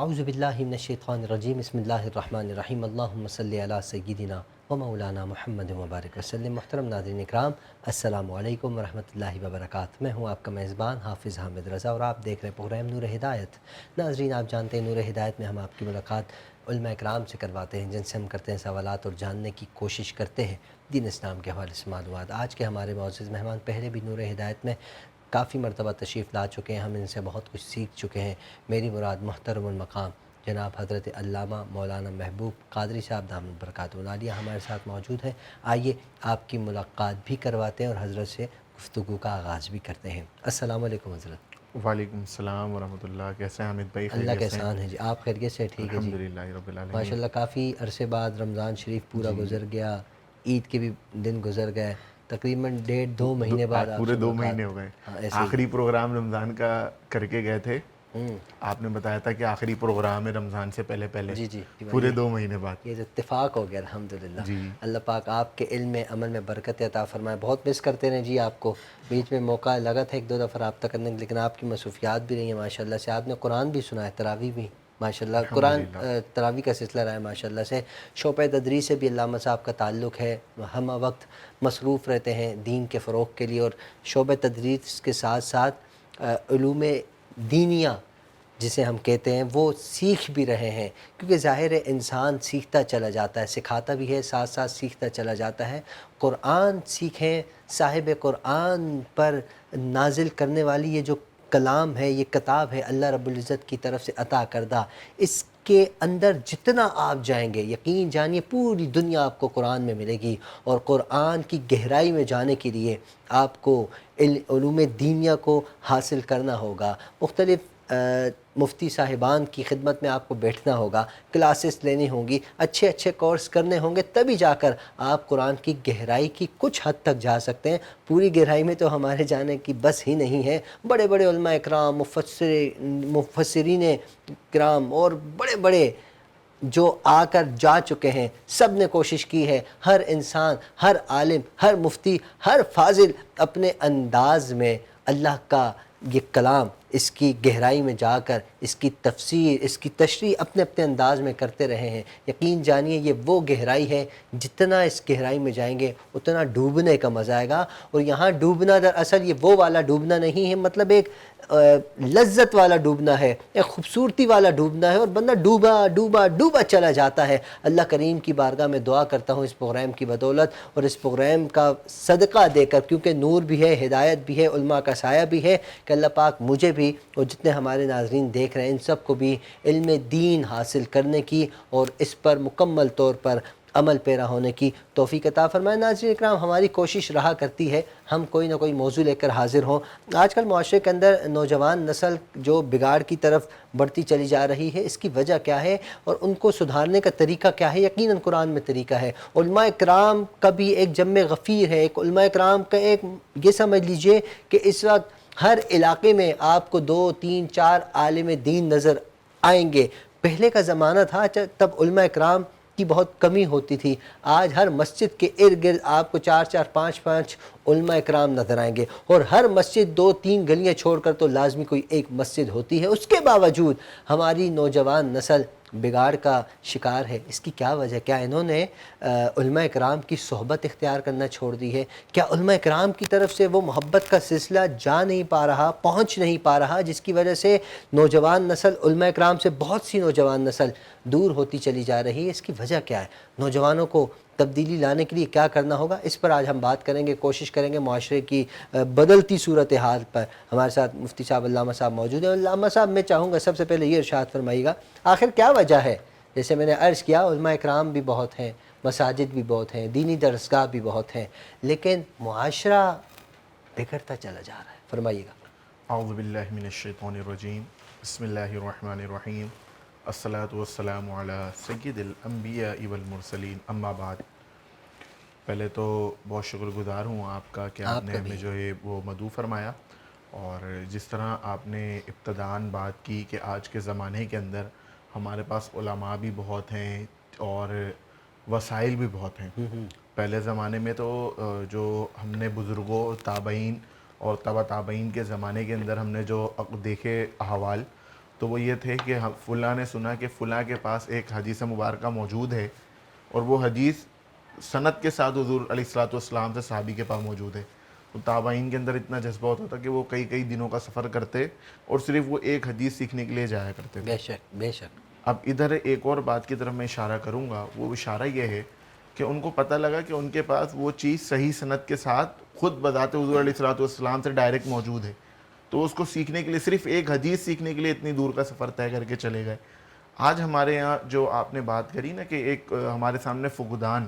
اعوذ باللہ من الشیطان الرجیم بسم اللہ الرحمن الرحیم اللہم صلی علی سیدنا و مولانا محمد مبارک وسلم۔ محترم ناظرین اکرام، السلام علیکم ورحمۃ اللہ وبرکاتہ۔ میں ہوں آپ کا میزبان حافظ حامد رضا اور آپ دیکھ رہے پروگرام نور ہدایت۔ ناظرین، آپ جانتے ہیں نور ہدایت میں ہم آپ کی ملاقات علماء اکرام سے کرواتے ہیں، جن سے ہم کرتے ہیں سوالات اور جاننے کی کوشش کرتے ہیں دین اسلام کے حوالے سے معلومات۔ آج کے ہمارے معزز مہمان پہلے بھی نور ہدایت میں کافی مرتبہ تشریف لا چکے ہیں، ہم ان سے بہت کچھ سیکھ چکے ہیں۔ میری مراد محترم المقام جناب حضرت علامہ مولانا محبوب قادری صاحب دامت برکاتہ العالیہ ہمارے ساتھ موجود ہیں۔ آئیے آپ کی ملاقات بھی کرواتے ہیں اور حضرت سے گفتگو کا آغاز بھی کرتے ہیں۔ السلام علیکم حضرت۔ وعلیکم السلام ورحمۃ اللہ۔ کیسے ہیں حامد بھائی؟ اللہ کا خیریت سے؟ احسان ہے جی، آپ خیریت سے؟ ٹھیک ہے جی الحمدللہ رب العالمین۔ ماشاءاللہ، کافی عرصے بعد رمضان شریف پورا گزر گیا، عید کے بھی دن گزر گئے، تقریباً 1.5-2 مہینے بعد آپ پورے سے 2 ملاقات۔ مہینے ہو گئے۔ ہاں ایسے ہی۔ آخری پروگرام رمضان کا کر کے گئے تھے، آپ نے بتایا تھا کہ آخری پروگرام ہے رمضان سے پہلے جی جی پورے 2 مہینے بعد یہ اتفاق ہو گیا الحمدللہ۔ جی۔ اللہ پاک آپ کے علم میں عمل میں برکت عطا فرمائے۔ بہت مس کرتے رہے جی آپ کو، بیچ میں موقع لگا تھا 1-2 دفعہ رابطہ کرنے کا، لیکن آپ کی مصروفیات بھی رہی ہیں ماشاءاللہ سے۔ آپ نے قرآن بھی سنا ہے، تراویح بھی ماشاءاللہ، قرآن تراویح کا سلسلہ رہا ہے ماشاءاللہ سے۔ شعبہ تدریس سے بھی علامہ صاحب کا تعلق ہے، ہم وقت مصروف رہتے ہیں دین کے فروغ کے لیے، اور شعبہ تدریس کے ساتھ ساتھ علوم دینیہ جسے ہم کہتے ہیں وہ سیکھ بھی رہے ہیں، کیونکہ ظاہر ہے انسان سیکھتا چلا جاتا ہے، سکھاتا بھی ہے، ساتھ ساتھ سیکھتا چلا جاتا ہے۔ قرآن سیکھیں، صاحب قرآن پر نازل کرنے والی یہ جو کلام ہے، یہ کتاب ہے اللہ رب العزت کی طرف سے عطا کردہ، اس کے اندر جتنا آپ جائیں گے یقین جانیے پوری دنیا آپ کو قرآن میں ملے گی، اور قرآن کی گہرائی میں جانے کے لیے آپ کو علوم دینیہ کو حاصل کرنا ہوگا۔ مختلف مفتی صاحبان کی خدمت میں آپ کو بیٹھنا ہوگا، کلاسز لینی ہوں گی، اچھے اچھے کورس کرنے ہوں گے، تبھی جا کر آپ قرآن کی گہرائی کی کچھ حد تک جا سکتے ہیں۔ پوری گہرائی میں تو ہمارے جانے کی بس ہی نہیں ہے۔ بڑے بڑے علماء اکرام، مفسرین کرام اور بڑے بڑے جو آ کر جا چکے ہیں، سب نے کوشش کی ہے، ہر انسان، ہر عالم، ہر مفتی، ہر فاضل اپنے انداز میں اللہ کا یہ کلام، اس کی گہرائی میں جا کر اس کی تفسیر، اس کی تشریح اپنے اپنے انداز میں کرتے رہے ہیں۔ یقین جانیے یہ وہ گہرائی ہے، جتنا اس گہرائی میں جائیں گے اتنا ڈوبنے کا مزہ آئے گا۔ اور یہاں ڈوبنا دراصل یہ وہ والا ڈوبنا نہیں ہے، مطلب ایک لذت والا ڈوبنا ہے، ایک خوبصورتی والا ڈوبنا ہے، اور بندہ ڈوبا ڈوبا ڈوبا چلا جاتا ہے۔ اللہ کریم کی بارگاہ میں دعا کرتا ہوں اس پروگرام کی بدولت اور اس پروگرام کا صدقہ دے کر، کیونکہ نور بھی ہے، ہدایت بھی ہے، علماء کا سایہ بھی ہے، کہ اللہ پاک مجھے بھی اور جتنے ہمارے ناظرین دیکھ رہے ہیں ان سب کو بھی علم دین حاصل کرنے کی اور اس پر مکمل طور پر عمل پیرا ہونے کی توفیق عطا فرمائے۔ ناظرین اکرام، ہماری کوشش رہا کرتی ہے ہم کوئی نہ کوئی موضوع لے کر حاضر ہوں۔ آج کل معاشرے کے اندر نوجوان نسل جو بگاڑ کی طرف بڑھتی چلی جا رہی ہے، اس کی وجہ کیا ہے اور ان کو سدھارنے کا طریقہ کیا ہے؟ یقیناً قرآن میں طریقہ ہے۔ علماء اکرام کا بھی ایک جم غفیر ہے، ایک علماء اکرام کا ایک یہ سمجھ لیجئے کہ اس وقت ہر علاقے میں آپ کو 2-3-4 عالم دین نظر آئیں گے۔ پہلے کا زمانہ تھا تب علماء اکرام کی بہت کمی ہوتی تھی، آج ہر مسجد کے ارد گرد آپ کو 4-4 5-5 علماء اکرام نظر آئیں گے، اور ہر مسجد 2-3 گلیاں چھوڑ کر تو لازمی کوئی ایک مسجد ہوتی ہے۔ اس کے باوجود ہماری نوجوان نسل بگاڑ کا شکار ہے۔ اس کی کیا وجہ؟ کیا انہوں نے علماء اکرام کی صحبت اختیار کرنا چھوڑ دی ہے؟ کیا علماء اکرام کی طرف سے وہ محبت کا سلسلہ جا نہیں پا رہا، پہنچ نہیں پا رہا، جس کی وجہ سے نوجوان نسل علماء اکرام سے بہت سی نوجوان نسل دور ہوتی چلی جا رہی ہے؟ اس کی وجہ کیا ہے؟ نوجوانوں کو تبدیلی لانے کے لیے کیا کرنا ہوگا؟ اس پر آج ہم بات کریں گے، کوشش کریں گے معاشرے کی بدلتی صورتحال پر۔ ہمارے ساتھ مفتی صاحب علامہ صاحب موجود ہیں۔ علامہ صاحب، میں چاہوں گا سب سے پہلے یہ ارشاد فرمائیے گا، آخر کیا وجہ ہے؟ جیسے میں نے عرض کیا علماء اکرام بھی بہت ہیں، مساجد بھی بہت ہیں، دینی درسگاہ بھی بہت ہیں، لیکن معاشرہ بگڑتا چلا جا رہا ہے، فرمائیے گا۔ اعوذ باللہ من الشیطان الرجیم، بسم اللہ الرحمن الرحیم، الصلاۃ والسلام علی سید الانبیاء والمرسلین، اما بعد۔ پہلے تو بہت شکر گزار ہوں آپ کا کہ آپ نے ہمیں جو ہے وہ مدعو فرمایا، اور جس طرح آپ نے ابتداً بات کی کہ آج کے زمانے کے اندر ہمارے پاس علماء بھی بہت ہیں اور وسائل بھی بہت ہیں۔ پہلے زمانے میں تو جو ہم نے بزرگوں، تابعین اور تبع تابعین کے زمانے کے اندر ہم نے جو دیکھے احوال، تو وہ یہ تھے کہ فلاں نے سنا کہ فلاں کے پاس ایک حدیث مبارکہ موجود ہے، اور وہ حدیث سند کے ساتھ حضور علیہ الصلوۃ والسلام سے صحابی کے پاس موجود ہے. تو تابعین کے اندر اتنا جذبہ ہوتا تھا کہ وہ کئی کئی دنوں کا سفر کرتے اور صرف وہ ایک حدیث سیکھنے کے لیے جایا کرتے تھے. بے شک بے شک. اب ادھر ایک اور بات کی طرف میں اشارہ کروں گا، وہ اشارہ یہ ہے کہ ان کو پتہ لگا کہ ان کے پاس وہ چیز صحیح سند کے ساتھ خود بذات حضور علیہ الصلوۃ والسلام سے ڈائریکٹ موجود ہے، تو اس کو سیکھنے کے لیے صرف ایک حدیث سیکھنے کے لیے اتنی دور کا سفر طے کر کے چلے گئے. آج ہمارے یہاں جو آپ نے بات کری نا کہ ایک ہمارے سامنے فقدان،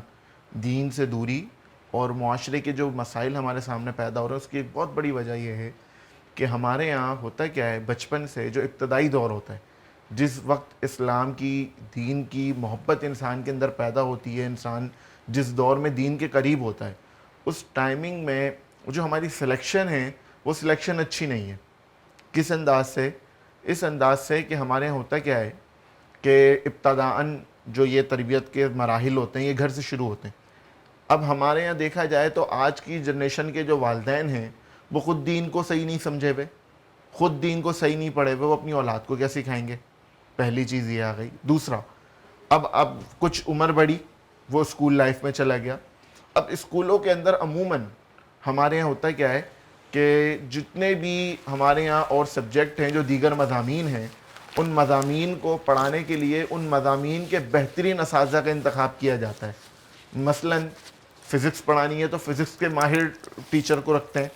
دین سے دوری اور معاشرے کے جو مسائل ہمارے سامنے پیدا ہو رہے ہیں، اس کی ایک بہت بڑی وجہ یہ ہے کہ ہمارے یہاں ہوتا کیا ہے، بچپن سے جو ابتدائی دور ہوتا ہے، جس وقت اسلام کی، دین کی محبت انسان کے اندر پیدا ہوتی ہے، انسان جس دور میں دین کے قریب ہوتا ہے، اس ٹائمنگ میں جو ہماری سلیکشن ہے وہ سلیکشن اچھی نہیں ہے. کس انداز سے؟ اس انداز سے کہ ہمارے یہاں ہوتا کیا ہے کہ ابتداءً جو یہ تربیت کے مراحل ہوتے ہیں یہ گھر سے شروع ہوتے ہیں. اب ہمارے یہاں دیکھا جائے تو آج کی جنریشن کے جو والدین ہیں وہ خود دین کو صحیح نہیں سمجھے ہوئے، خود دین کو صحیح نہیں پڑھے ہوئے، وہ اپنی اولاد کو کیا سکھائیں گے؟ پہلی چیز یہ آ گئی. دوسرا، اب کچھ عمر بڑھی، وہ اسکول لائف میں چلا گیا. اب اسکولوں کے اندر عموماً ہمارے یہاں ہوتا کیا ہے کہ جتنے بھی ہمارے یہاں اور سبجیکٹ ہیں جو دیگر مضامین ہیں، ان مضامین کو پڑھانے کے لیے ان مضامین کے بہترین اساتذہ کا انتخاب کیا جاتا ہے. مثلاً فزکس پڑھانی ہے تو فزکس کے ماہر ٹیچر کو رکھتے ہیں،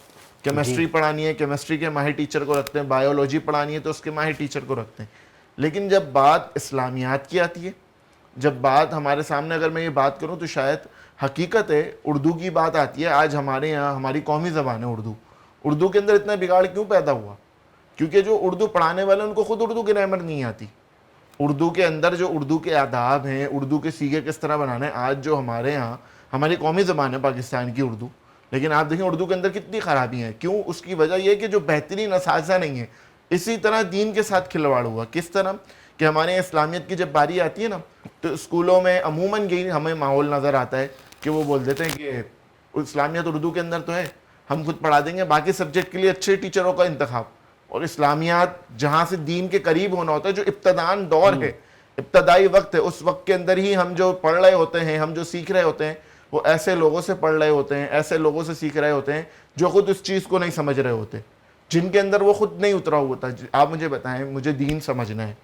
کیمسٹری پڑھانی ہے کیمسٹری کے ماہر ٹیچر کو رکھتے ہیں، بایولوجی پڑھانی ہے تو اس کے ماہر ٹیچر کو رکھتے ہیں. لیکن جب بات اسلامیات کی آتی ہے، جب بات ہمارے سامنے اگر میں یہ بات کروں تو شاید حقیقت ہے اردو کی بات آتی ہے. آج ہمارے یہاں ہماری قومی زبان ہے اردو کے اندر اتنا بگاڑ کیوں پیدا ہوا؟ کیونکہ جو اردو پڑھانے والے ان کو خود اردو کی گرامر نہیں آتی. اردو کے اندر جو اردو کے آداب ہیں، اردو کے سیغے کس طرح بنانے ہیں، آج جو ہمارے یہاں ہماری قومی زبان ہے پاکستان کی اردو، لیکن آپ دیکھیں اردو کے اندر کتنی خرابی ہیں. کیوں؟ اس کی وجہ یہ کہ جو بہترین اساتذہ نہیں ہیں. اسی طرح دین کے ساتھ کھلواڑ ہوا. کس طرح کہ ہمارے یہاں اسلامیت کی جب باری آتی ہے نا تو اسکولوں میں عموماً یہی ہمیں ماحول نظر آتا ہے کہ وہ بول دیتے ہیں کہ اسلامیت اردو کے اندر تو ہے، ہم خود پڑھا دیں گے، باقی سبجیکٹ کے لیے اچھے ٹیچروں کا انتخاب. اور اسلامیات جہاں سے دین کے قریب ہونا ہوتا ہے، جو ابتدان دور ہے، ابتدائی وقت ہے، اس وقت کے اندر ہی ہم جو پڑھ رہے ہوتے ہیں، ہم جو سیکھ رہے ہوتے ہیں، وہ ایسے لوگوں سے پڑھ رہے ہوتے ہیں، ایسے لوگوں سے سیکھ رہے ہوتے ہیں جو خود اس چیز کو نہیں سمجھ رہے ہوتے، جن کے اندر وہ خود نہیں اترا ہوا ہوتا. آپ مجھے بتائیں، مجھے دین سمجھنا ہے،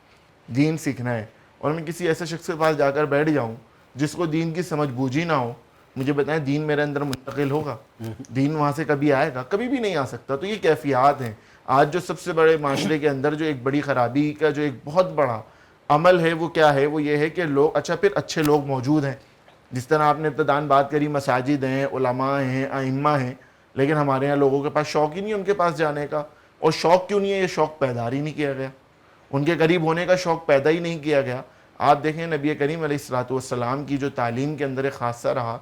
دین سیکھنا ہے، اور میں کسی ایسے شخص کے پاس جا کر بیٹھ جاؤں جس کو دین کی سمجھ بوجھی نہ ہو، مجھے بتائیں دین میرے اندر منتقل ہوگا؟ دین وہاں سے کبھی آئے گا؟ کبھی بھی نہیں آ سکتا. تو یہ کیفیات ہیں. آج جو سب سے بڑے معاشرے کے اندر جو ایک بڑی خرابی کا جو ایک بہت بڑا عمل ہے وہ کیا ہے؟ وہ یہ ہے کہ لوگ، اچھا پھر اچھے لوگ موجود ہیں، جس طرح آپ نے ابتدان بات کری، مساجد ہیں، علماء ہیں، ائمہ ہیں، لیکن ہمارے یہاں لوگوں کے پاس شوق ہی نہیں ان کے پاس جانے کا. اور شوق کیوں نہیں ہے؟ یہ شوق پیدا ہی نہیں کیا گیا، ان کے قریب ہونے کا شوق پیدا ہی نہیں کیا گیا. آپ دیکھیں نبی کریم علیہ الصلوۃ والسلام کی جو تعلیم کے اندر ایک خاصہ رہا،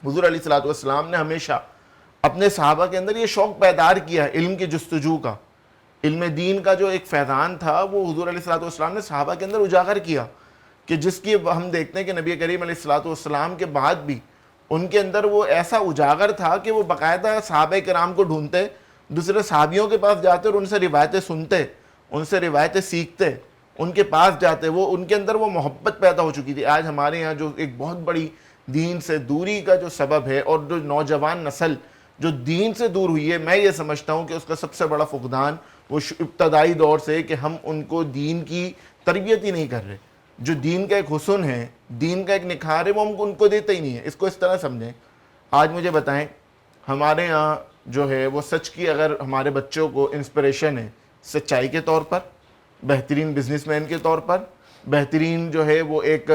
حضور علیہ الصلوۃ والسلام نے ہمیشہ اپنے صحابہ کے اندر یہ شوق بیدار کیا ہے علم کی جستجو کا. علم دین کا جو ایک فیضان تھا وہ حضور علیہ الصلوۃ والسلام نے صحابہ کے اندر اجاگر کیا، کہ جس کی ہم دیکھتے ہیں کہ نبی کریم علیہ الصلوۃ والسلام کے بعد بھی ان کے اندر وہ ایسا اجاگر تھا کہ وہ باقاعدہ صحابہ کرام کو ڈھونڈتے، دوسرے صحابیوں کے پاس جاتے اور ان سے روایتیں سنتے، ان سے روایتیں سیکھتے، ان کے پاس جاتے. وہ ان کے اندر وہ محبت پیدا ہو چکی تھی. آج ہمارے یہاں جو ایک بہت بڑی دین سے دوری کا جو سبب ہے، اور جو نوجوان نسل جو دین سے دور ہوئی ہے، میں یہ سمجھتا ہوں کہ اس کا سب سے بڑا فقدان وہ ابتدائی دور سے کہ ہم ان کو دین کی تربیت ہی نہیں کر رہے. جو دین کا ایک حسن ہے، دین کا ایک نکھار ہے، وہ ہم ان کو دیتے ہی نہیں ہے. اس کو اس طرح سمجھیں. آج مجھے بتائیں، ہمارے یہاں جو ہے وہ سچ کی اگر ہمارے بچوں کو انسپریشن ہے سچائی کے طور پر، بہترین بزنس مین کے طور پر، بہترین جو ہے وہ ایک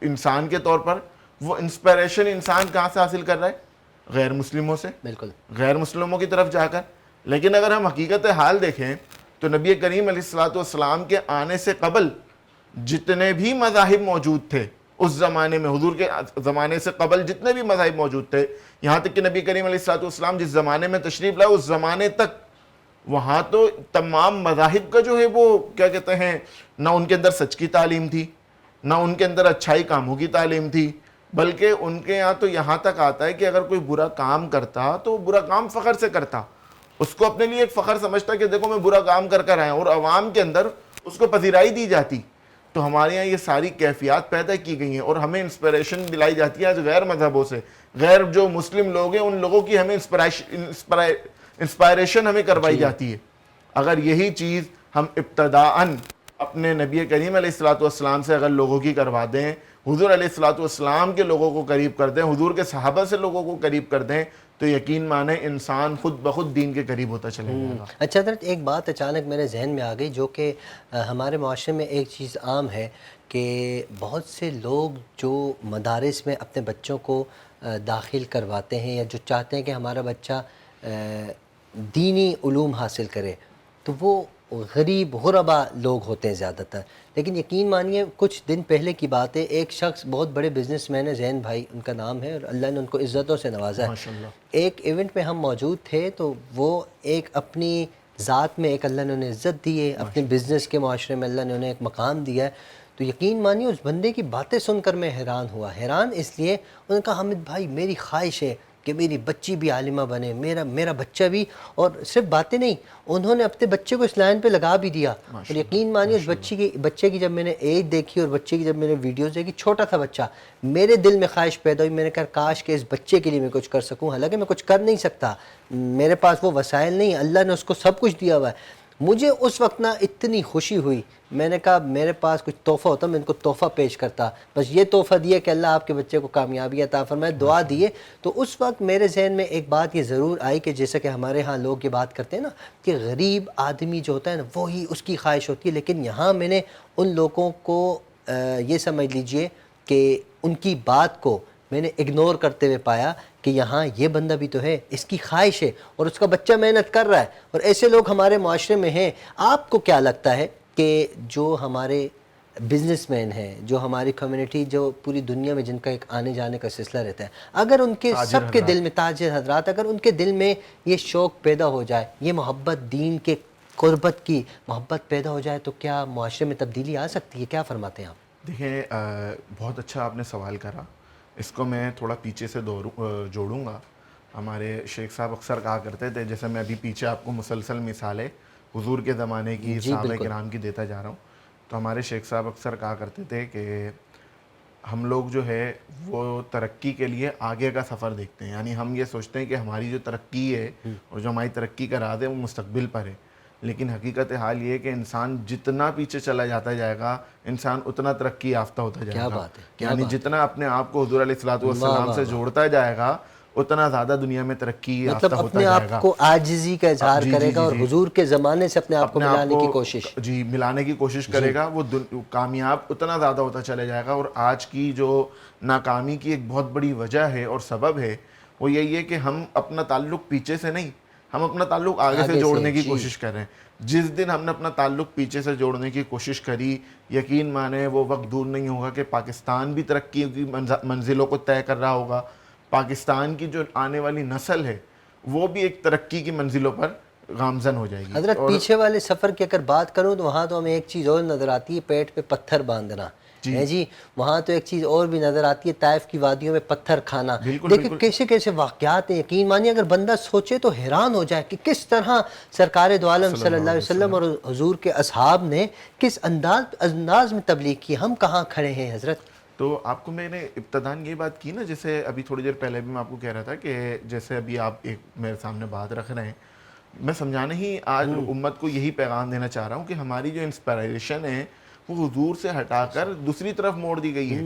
انسان کے طور پر، وہ انسپریشن انسان کہاں سے حاصل کر رہا ہے؟ غیر مسلموں سے، بالکل غیر مسلموں کی طرف جا کر. لیکن اگر ہم حقیقت حال دیکھیں تو نبی کریم علیہ الصلوۃ والسلام کے آنے سے قبل جتنے بھی مذاہب موجود تھے اس زمانے میں، حضور کے زمانے سے قبل جتنے بھی مذاہب موجود تھے، یہاں تک کہ نبی کریم علیہ الصلوۃ والسلام جس زمانے میں تشریف لائے اس زمانے تک وہاں تو تمام مذاہب کا جو ہے وہ کیا کہتے ہیں، نہ ان کے اندر سچ کی تعلیم تھی، نہ ان کے اندر اچھائی کاموں کی تعلیم تھی، بلکہ ان کے یہاں تو یہاں تک آتا ہے کہ اگر کوئی برا کام کرتا تو برا کام فخر سے کرتا، اس کو اپنے لیے ایک فخر سمجھتا کہ دیکھو میں برا کام کر کر آیا. اور عوام کے اندر اس کو پذیرائی دی جاتی. تو ہمارے یہاں یہ ساری کیفیات پیدا کی گئی ہیں اور ہمیں انسپریشن دلائی جاتی ہے آج غیر مذہبوں سے. غیر جو مسلم لوگ ہیں ان لوگوں کی ہمیں انسپائریشن ہمیں کروائی جاتی ہے. اگر یہی چیز ہم ابتداءً اپنے نبی کریم علیہ الصلوۃ والسلام سے اگر لوگوں کی کروا دیں, حضور علیہ الصلوۃ والسلام کے لوگوں کو قریب کر دیں, حضور کے صحابہ سے لوگوں کو قریب کر دیں, تو یقین مانیں انسان خود بخود دین کے قریب ہوتا چلے جائے گا. اچھا حضرت, ایک بات اچانک میرے ذہن میں آ گئی جو کہ ہمارے معاشرے میں ایک چیز عام ہے کہ بہت سے لوگ جو مدارس میں اپنے بچوں کو داخل کرواتے ہیں یا جو چاہتے ہیں کہ ہمارا بچہ دینی علوم حاصل کرے, تو وہ غریب غربا لوگ ہوتے ہیں زیادہ تر. لیکن یقین مانیے کچھ دن پہلے کی بات ہے, ایک شخص بہت بڑے بزنس مین ہے, زین بھائی ان کا نام ہے, اور اللہ نے ان کو عزتوں سے نوازا ہے. ماشاءاللہ. ایک ایونٹ میں ہم موجود تھے تو وہ ایک اپنی ذات میں ایک اللہ نے انہیں عزت دی ہے, اپنے بزنس کے معاشرے میں اللہ نے انہیں ایک مقام دیا ہے. تو یقین مانیے اس بندے کی باتیں سن کر میں حیران ہوا. حیران اس لیے, انہوں نے کہا حامد بھائی میری خواہش ہے کہ میری بچی بھی عالمہ بنے, میرا بچہ بھی. اور صرف باتیں نہیں, انہوں نے اپنے بچے کو اس لائن پہ لگا بھی دیا. اور یقین مانیے اس بچے کی جب میں نے ایج دیکھی اور بچے کی جب میں نے ویڈیوز دیکھی, چھوٹا تھا بچہ, میرے دل میں خواہش پیدا ہوئی. میں نے کہا کاش کہ اس بچے کے لیے میں کچھ کر سکوں. حالانکہ میں کچھ کر نہیں سکتا, میرے پاس وہ وسائل نہیں, اللہ نے اس کو سب کچھ دیا ہوا ہے. مجھے اس وقت نا اتنی خوشی ہوئی, میں نے کہا میرے پاس کچھ تحفہ ہوتا میں ان کو تحفہ پیش کرتا. بس یہ تحفہ دیا کہ اللہ آپ کے بچے کو کامیابی عطا فرمائے, دعا دیے. تو اس وقت میرے ذہن میں ایک بات یہ ضرور آئی کہ جیسا کہ ہمارے ہاں لوگ یہ بات کرتے ہیں نا کہ غریب آدمی جو ہوتا ہے نا وہی اس کی خواہش ہوتی ہے. لیکن یہاں میں نے ان لوگوں کو یہ سمجھ لیجئے کہ ان کی بات کو میں نے اگنور کرتے ہوئے پایا کہ یہاں یہ بندہ بھی تو ہے, اس کی خواہش ہے اور اس کا بچہ محنت کر رہا ہے, اور ایسے لوگ ہمارے معاشرے میں ہیں. آپ کو کیا لگتا ہے کہ جو ہمارے بزنس مین ہیں, جو ہماری کمیونٹی جو پوری دنیا میں جن کا ایک آنے جانے کا سلسلہ رہتا ہے, اگر ان کے سب کے دل میں تاجر حضرات, اگر ان کے دل میں یہ شوق پیدا ہو جائے, یہ محبت دین کے قربت کی محبت پیدا ہو جائے, تو کیا معاشرے میں تبدیلی آ سکتی ہے؟ کیا فرماتے ہیں آپ؟ دیکھیں بہت اچھا آپ نے سوال کرا. اس کو میں تھوڑا پیچھے سے جوڑوں گا. ہمارے شیخ صاحب اکثر کہا کرتے تھے, جیسے میں ابھی پیچھے آپ کو مسلسل مثالیں حضور کے زمانے کی, صحابہ کرام کی دیتا جا رہا ہوں, تو ہمارے شیخ صاحب اکثر کہا کرتے تھے کہ ہم لوگ جو ہے وہ ترقی کے لیے آگے کا سفر دیکھتے ہیں. یعنی ہم یہ سوچتے ہیں کہ ہماری جو ترقی ہے اور جو ہماری ترقی کا راز ہے وہ مستقبل پر ہے. لیکن حقیقت حال یہ ہے کہ انسان جتنا پیچھے چلا جاتا جائے گا, انسان اتنا ترقی یافتہ ہوتا جائے گا. کیا بات ہے, یعنی جتنا اپنے آپ کو حضور علیہ الصلوۃ والسلام سے جوڑتا جائے گا, اتنا زیادہ دنیا میں ترقی یافتہ مطلب ہوتا اپنے جائے گا. آپ کو عاجزی کا اظہار کرے گا اور حضور کے زمانے سے اپنے آپ کو ملانے کی کوشش, جی ملانے کی کوشش کرے گا. وہ کامیاب اتنا زیادہ ہوتا چلے جائے گا. اور آج کی جو ناکامی کی ایک بہت بڑی وجہ ہے اور سبب ہے وہ یہی ہے کہ ہم اپنا تعلق پیچھے سے نہیں, ہم اپنا تعلق آگے سے جوڑنے کی کوشش کر رہے ہیں. جس دن ہم نے اپنا تعلق پیچھے سے جوڑنے کی کوشش کری, یقین مانیں وہ وقت دور نہیں ہوگا کہ پاکستان بھی ترقی کی منزلوں کو طے کر رہا ہوگا. پاکستان کی جو آنے والی نسل ہے وہ بھی ایک ترقی کی منزلوں پر گامزن ہو جائے گی. حضرت پیچھے والے سفر کی اگر بات کروں تو وہاں تو ہمیں ایک چیز اور نظر آتی ہے, پیٹ پہ پتھر باندھنا ہے جی. وہاں تو ایک چیز اور بھی نظر آتی ہے, طائف کی وادیوں میں پتھر کھانا. دیکھیں کیسے کیسے واقعات ہیں. یقین مانیے اگر بندہ سوچے تو حیران ہو جائے کہ کس طرح سرکار دو عالم صلی اللہ علیہ وسلم اور حضور کے اصحاب نے کس انداز میں تبلیغ کی. ہم کہاں کھڑے ہیں حضرت؟ تو آپ کو میں نے ابتداً یہ بات کی نا, جیسے ابھی تھوڑی دیر پہلے بھی میں آپ کو کہہ رہا تھا کہ جیسے ابھی آپ ایک میرے سامنے بات رکھ رہے ہیں, میں سمجھانے ہی آج امت کو یہی پیغام دینا چاہ رہا ہوں کہ ہماری جو انسپائریشن ہے وہ حضور سے ہٹا کر دوسری طرف موڑ دی گئی ہے.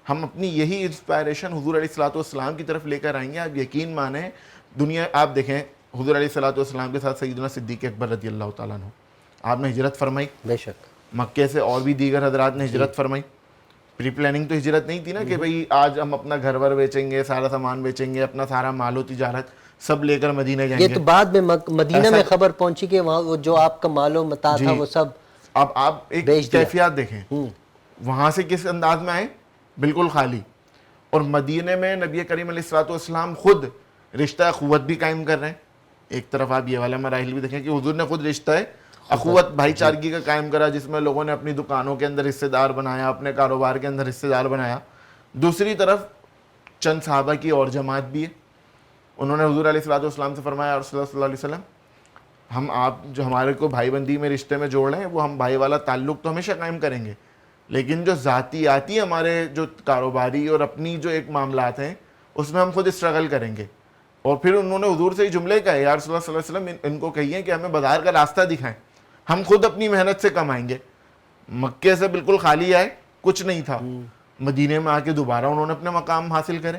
ہم اپنی یہی انسپائریشن حضور علیہ الصلوۃ والسلام کی طرف لے کر آئیں گے. آپ یقین مانیں دنیا, آپ دیکھیں حضور علیہ الصلوۃ والسلام کے ساتھ سیدنا صدیق اکبر رضی اللہ تعالیٰ عنہ, آپ نے ہجرت فرمائی. بے شک مکے سے اور بھی دیگر حضرات نے ہجرت فرمائی. پری پلاننگ تو ہجرت نہیں تھی نا کہ بھئی آج ہم اپنا گھر ور بیچیں گے, سارا سامان بیچیں گے, اپنا سارا مال و تجارت سب لے کر مدینہ جائیں گے. یہ تو بعد میں مدینہ میں خبر پہنچی کہ وہاں جو آپ کا مال و متاع تھا وہ سب اب آپ ایک کیفیات دیکھیں, وہاں سے کس انداز میں آئے, بالکل خالی. اور مدینے میں نبی کریم علیہ الصلوۃ والسلام خود رشتہ اخوت بھی قائم کر رہے ہیں. ایک طرف آپ یہ والا مراحل بھی دیکھیں کہ حضور نے خود رشتہ اخوت بھائی چارگی کا قائم کرا, جس میں لوگوں نے اپنی دکانوں کے اندر حصے دار بنایا, اپنے کاروبار کے اندر حصے دار بنایا. دوسری طرف چند صحابہ کی اور جماعت بھی ہے, انہوں نے حضور علیہ الصلوۃ والسلام سے فرمایا رسول اللہ صلی اللہ علیہ وسلم ہم آپ جو ہمارے کو بھائی بندی میں رشتے میں جوڑ رہے ہیں وہ ہم بھائی والا تعلق تو ہمیشہ قائم کریں گے، لیکن جو ذاتیاتی ہمارے جو کاروباری اور اپنی جو ایک معاملات ہیں اس میں ہم خود اسٹرگل کریں گے۔ اور پھر انہوں نے حضور سے ہی جملے کہے، یا رسول اللہ صلی اللہ علیہ وسلم ان کو کہیے کہ ہمیں بازار کا راستہ دکھائیں، ہم خود اپنی محنت سے کمائیں گے۔ مکے سے بالکل خالی آئے، کچھ نہیں تھا، مدینے میں آ کے دوبارہ انہوں نے اپنے مقام حاصل کرے۔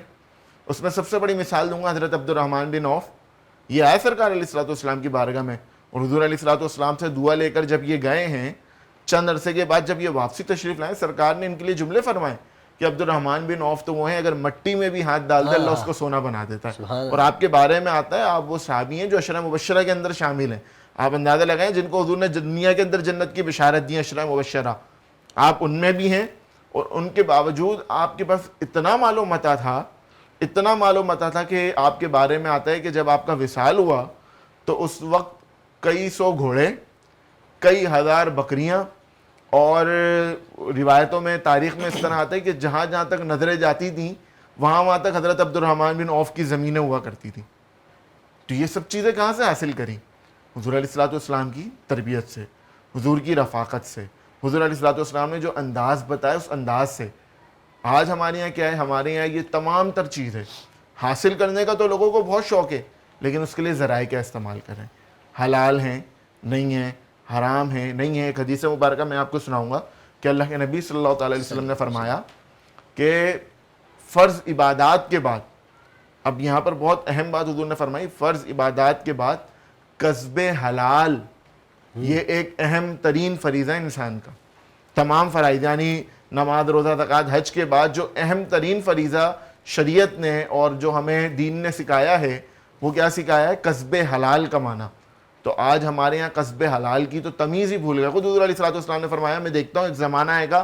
اس میں سب سے بڑی مثال دوں گا حضرت عبد الرحمن بن عوف، یہ آئے سرکار علیہ الصلوۃ والسلام کی بارگاہ میں، اور حضور علیہ الصلوۃ والسلام سے دعا لے کر جب یہ گئے ہیں، چند عرصے کے بعد جب یہ واپسی تشریف لائے، سرکار نے ان کے لیے جملے فرمائے کہ عبد الرحمن بن عوف تو وہ ہیں اگر مٹی میں بھی ہاتھ ڈال دے اللہ اس کو سونا بنا دیتا ہے۔ سبحان اور آپ کے بارے میں آتا ہے آپ وہ صحابی ہیں جو عشرہ مبشرہ کے اندر شامل ہیں، آپ اندازہ لگائیں جن کو حضور نے دنیا کے اندر جنت کی بشارت دی، عشرہ مبشرہ، آپ ان میں بھی ہیں، اور ان کے باوجود آپ کے پاس اتنا مال و متاع تھا، اتنا مال و متاع تھا کہ آپ کے بارے میں آتا ہے کہ جب آپ کا وصال ہوا تو اس وقت کئی سو گھوڑے، کئی ہزار بکریاں، اور روایتوں میں تاریخ میں اس طرح آتا ہے کہ جہاں جہاں تک نظریں جاتی تھیں وہاں وہاں تک حضرت عبد الرحمن بن عوف کی زمینیں ہوا کرتی تھیں۔ تو یہ سب چیزیں کہاں سے حاصل کریں؟ حضور علیہ الصلوۃ والسلام کی تربیت سے، حضور کی رفاقت سے، حضور علیہ الصلوۃ والسلام نے جو انداز بتایا اس انداز سے۔ آج ہمارے یہاں کیا ہے؟ ہمارے یہاں یہ تمام تر چیز ہے، حاصل کرنے کا تو لوگوں کو بہت شوق ہے، لیکن اس کے لیے ذرائع کا استعمال کریں، حلال ہیں نہیں ہیں، حرام ہیں نہیں ہیں۔ ایک حدیث مبارکہ میں آپ کو سناؤں گا کہ اللہ کے نبی صلی اللہ تعالی علیہ وسلم نے فرمایا کہ فرض عبادات کے بعد، اب یہاں پر بہت اہم بات حضور نے فرمائی، فرض عبادات کے بعد کسب حلال یہ ایک اہم ترین فریضہ ہے انسان کا۔ تمام فرائض یعنی نماز، روزہ، زکوٰۃ، حج کے بعد جو اہم ترین فریضہ شریعت نے اور جو ہمیں دین نے سکھایا ہے وہ کیا سکھایا ہے؟ کسب حلال کمانا۔ تو آج ہمارے یہاں کسب حلال کی تو تمیز ہی بھول گئے۔ خود حضور علیہ الصلوۃ والسلام نے فرمایا میں دیکھتا ہوں ایک زمانہ آئے گا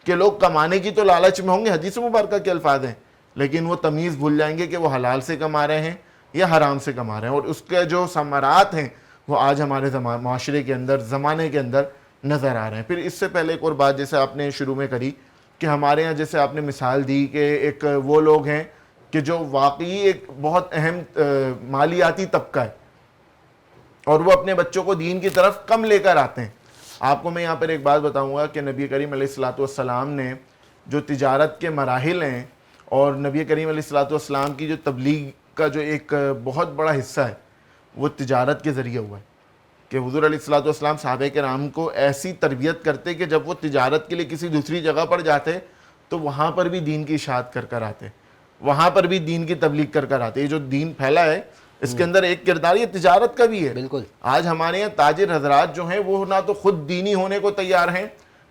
کہ لوگ کمانے کی تو لالچ میں ہوں گے، حدیث مبارکہ کے الفاظ ہیں، لیکن وہ تمیز بھول جائیں گے کہ وہ حلال سے کما رہے ہیں یا حرام سے کما رہے ہیں، اور اس کے جو ثمرات ہیں وہ آج ہمارے معاشرے کے اندر، زمانے کے اندر نظر آ رہے ہیں۔ پھر اس سے پہلے ایک اور بات جیسے آپ نے شروع میں کری کہ ہمارے ہاں جیسے آپ نے مثال دی کہ ایک وہ لوگ ہیں کہ جو واقعی ایک بہت اہم مالیاتی طبقہ ہے اور وہ اپنے بچوں کو دین کی طرف کم لے کر آتے ہیں۔ آپ کو میں یہاں پر ایک بات بتاؤں گا کہ نبی کریم علیہ الصلوۃ والسلام نے جو تجارت کے مراحل ہیں اور نبی کریم علیہ الصلوۃ والسلام کی جو تبلیغ کا جو ایک بہت بڑا حصہ ہے وہ تجارت کے ذریعے ہوا ہے کہ حضور علیہ الصلوۃ والسلام صحابہ کرام کو ایسی تربیت کرتے کہ جب وہ تجارت کے لیے کسی دوسری جگہ پر جاتے تو وہاں پر بھی دین کی اشاعت کر کر آتے، وہاں پر بھی دین کی تبلیغ کر کر آتے۔ یہ جو دین پھیلا ہے اس کے اندر ایک کردار یہ تجارت کا بھی ہے۔ بالکل۔ آج ہمارے یہاں تاجر حضرات جو ہیں وہ نہ تو خود دینی ہونے کو تیار ہیں،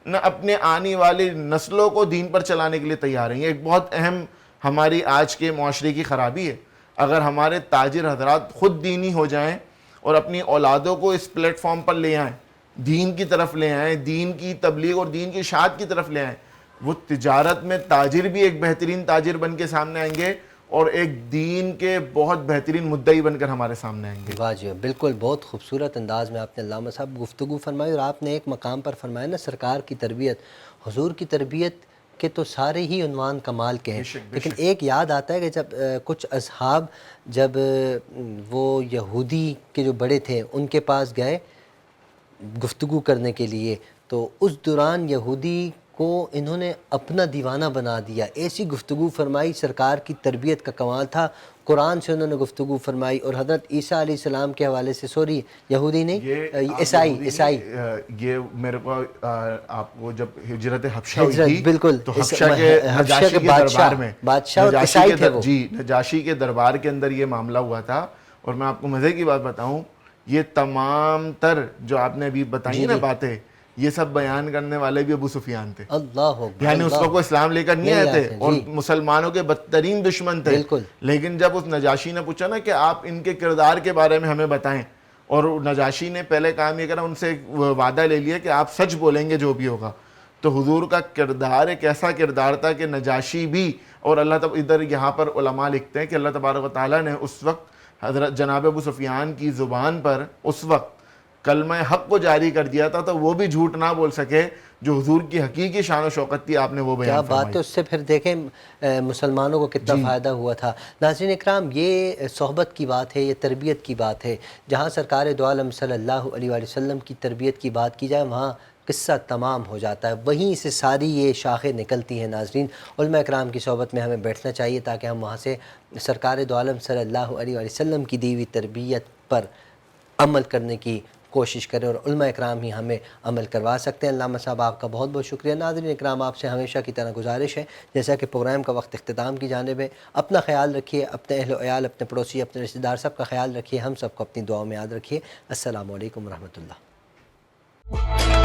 نہ اپنے آنے والی نسلوں کو دین پر چلانے کے لیے تیار ہیں۔ یہ ایک بہت اہم ہماری آج کے معاشرے کی خرابی ہے۔ اگر ہمارے تاجر حضرات خود دینی ہو جائیں اور اپنی اولادوں کو اس پلیٹ فارم پر لے آئیں، دین کی طرف لے آئیں، دین کی تبلیغ اور دین کی اشاعت کی طرف لے آئیں، وہ تجارت میں تاجر بھی ایک بہترین تاجر بن کے سامنے آئیں گے اور ایک دین کے بہت بہترین مدعی بن کر ہمارے سامنے آئیں گے۔ واہ جی، بالکل بہت خوبصورت انداز میں آپ نے علامہ صاحب گفتگو فرمائی، اور آپ نے ایک مقام پر فرمایا نا سرکار کی تربیت، حضور کی تربیت کے تو سارے ہی عنوان کمال کے ہیں، لیکن ایک یاد آتا ہے کہ جب کچھ اصحاب جب وہ یہودی کے جو بڑے تھے ان کے پاس گئے گفتگو کرنے کے لیے، تو اس دوران یہودی کو انہوں نے اپنا دیوانہ بنا دیا، ایسی گفتگو فرمائی، سرکار کی تربیت کا کمال تھا، قرآن سے انہوں نے گفتگو فرمائی، اور حضرت عیسیٰ علیہ السلام کے حوالے سے، سوری یہودی نہیں، عیسائی، یہ میرے کو آپ کو جب ہجرت حبشہ ہوئی تھی بالکل، تو حبشہ کے نجاشی کے دربار میں، بادشاہ اور عیسائی تھے وہ، جی نجاشی کے دربار کے اندر یہ معاملہ ہوا تھا۔ اور میں آپ کو مزے کی بات بتاؤں، یہ تمام تر جو آپ نے ابھی بتائی نا باتیں، یہ سب بیان کرنے والے بھی ابو سفیان تھے، اللہ اکبر، یعنی اس وقت وہ اسلام لے کر نہیں آئے تھے اور مسلمانوں کے بدترین دشمن تھے، لیکن جب اس نجاشی نے پوچھا نا کہ آپ ان کے کردار کے بارے میں ہمیں بتائیں، اور نجاشی نے پہلے کام یہ کرا، ان سے وعدہ لے لیا کہ آپ سچ بولیں گے جو بھی ہوگا، تو حضور کا کردار ایک ایسا کردار تھا کہ نجاشی بھی، اور اللہ تب ادھر یہاں پر علماء لکھتے ہیں کہ اللہ تبارک و تعالیٰ نے اس وقت حضرت جناب ابو سفیان کی زبان پر اس وقت کلمہ حق کو جاری کر دیا تھا تو وہ بھی جھوٹ نہ بول سکے جو حضور کی حقیقی شان و شوکت تھی آپ نے وہ کیا بیان بات فرمائی۔ ہے، اس سے پھر دیکھیں مسلمانوں کو کتنا فائدہ ہوا تھا۔ ناظرین اکرام، یہ صحبت کی بات ہے، یہ تربیت کی بات ہے۔ جہاں سرکار دو عالم صلی اللہ علیہ وآلہ وسلم کی تربیت کی بات کی جائے وہاں قصہ تمام ہو جاتا ہے، وہیں سے ساری یہ شاخیں نکلتی ہیں۔ ناظرین، علماء اکرام کی صحبت میں ہمیں بیٹھنا چاہیے تاکہ ہم وہاں سے سرکار دو عالم صلی اللہ علیہ وآلہ وسلم کی دی ہوئی تربیت پر عمل کرنے کی کوشش کریں، اور علماء اکرام ہی ہمیں عمل کروا سکتے ہیں۔ علامہ صاحب آپ کا بہت بہت شکریہ۔ ناظرین اکرام، آپ سے ہمیشہ کی طرح گزارش ہے، جیسا کہ پروگرام کا وقت اختتام کی جانب ہے، اپنا خیال رکھیے، اپنے اہل و عیال، اپنے پڑوسی، اپنے رشتہ دار سب کا خیال رکھیے، ہم سب کو اپنی دعاؤں میں یاد رکھیے۔ السلام علیکم ورحمۃ اللہ۔